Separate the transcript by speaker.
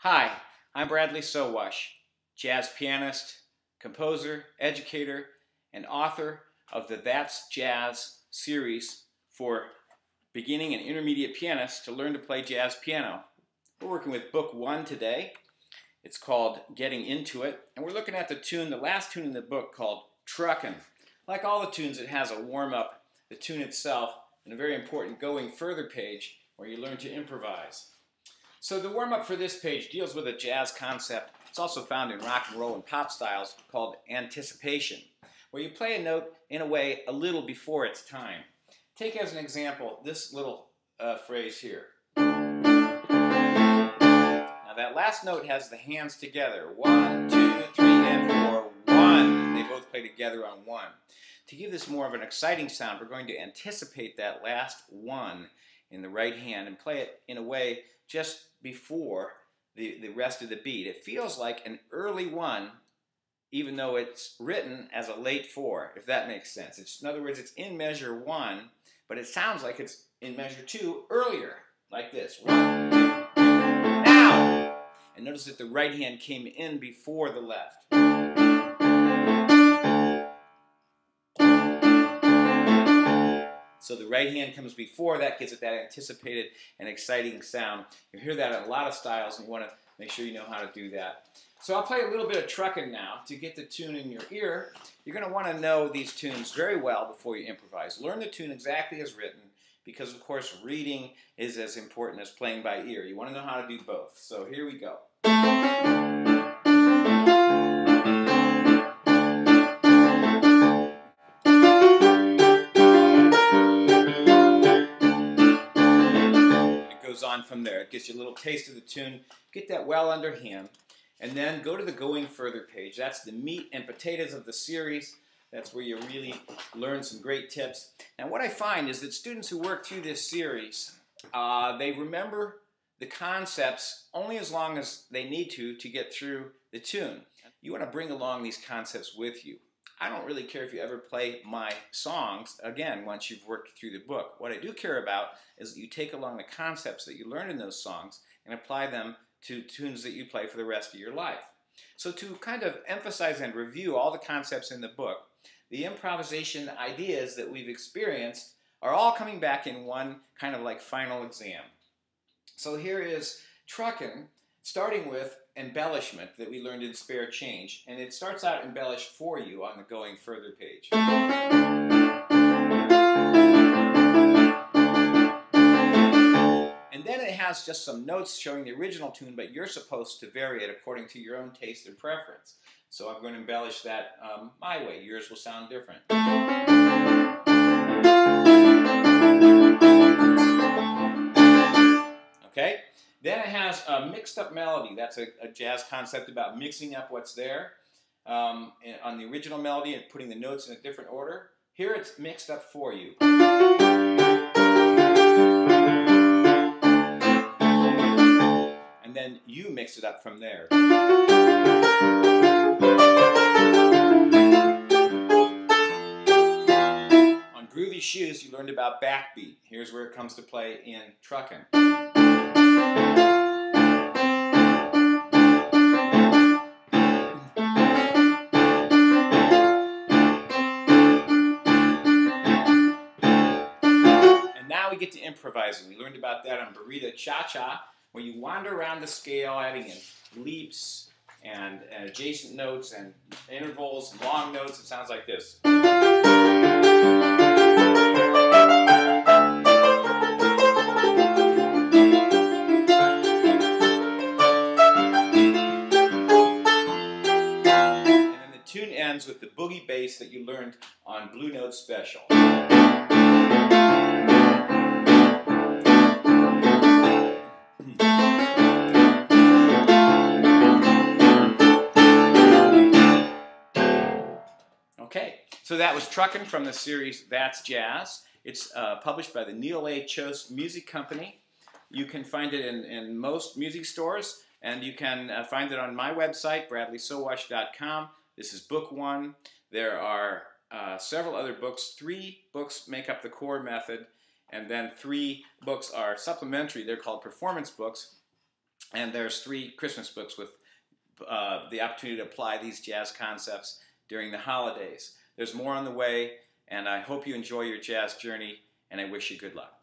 Speaker 1: Hi, I'm Bradley Sowash, jazz pianist, composer, educator, and author of the That's Jazz series for beginning and intermediate pianists to learn to play jazz piano. We're working with book 1 today. It's called Getting Into It, and we're looking at the last tune in the book called Truckin. Like all the tunes, it has a warm-up, the tune itself, and a very important Going Further page where you learn to improvise. So the warm-up for this page deals with a jazz concept. It's also found in rock and roll and pop styles called anticipation, where you play a note in a way a little before its time. Take as an example this little phrase here. Now that last note has the hands together. 1, 2, 3, and 4, 1. They both play together on 1. To give this more of an exciting sound, we're going to anticipate that last 1 in the right hand and play it in a way just before the rest of the beat. It feels like an early 1, even though it's written as a late 4, if that makes sense. In other words, it's in measure 1, but it sounds like it's in measure 2 earlier, like this. 1, 2, 3, now! And notice that the right hand came in before the left. So the right hand comes before, that gives it that anticipated and exciting sound. You hear that in a lot of styles, and you want to make sure you know how to do that. So I'll play a little bit of Truckin now. To get the tune in your ear, you're going to want to know these tunes very well before you improvise. Learn the tune exactly as written, because of course reading is as important as playing by ear. You want to know how to do both. So here we go. On from there. It gives you a little taste of the tune. Get that well underhand, and then go to the Going Further page. That's the meat and potatoes of the series. That's where you really learn some great tips. And what I find is that students who work through this series, they remember the concepts only as long as they need to get through the tune. You want to bring along these concepts with you. I don't really care if you ever play my songs, again, once you've worked through the book. What I do care about is that you take along the concepts that you learned in those songs and apply them to tunes that you play for the rest of your life. So to kind of emphasize and review all the concepts in the book, the improvisation ideas that we've experienced are all coming back in one kind of like final exam. So here is Truckin', starting with embellishment that we learned in Spare Change, and it starts out embellished for you on the Going Further page. And then it has just some notes showing the original tune, but you're supposed to vary it according to your own taste and preference. So I'm going to embellish that my way. Yours will sound different. Okay? Then it has a mixed up melody. That's a jazz concept about mixing up what's there on the original melody and putting the notes in a different order. Here it's mixed up for you. And then you mix it up from there. On Groovy Shoes, you learned about backbeat. Here's where it comes to play in Truckin'. We get to improvising. We learned about that on Burrito Cha-Cha, where you wander around the scale, adding in leaps and adjacent notes and intervals and long notes. It sounds like this. And then the tune ends with the boogie bass that you learned on Blue Note Special. Okay, so that was Truckin' from the series That's Jazz. It's published by the Neil A. Chose Music Company. You can find it in most music stores, and you can find it on my website, bradleysowash.com. This is book 1. There are several other books. 3 books make up the core method, and then 3 books are supplementary. They're called performance books. And there's 3 Christmas books with the opportunity to apply these jazz concepts during the holidays. There's more on the way, and I hope you enjoy your jazz journey, and I wish you good luck.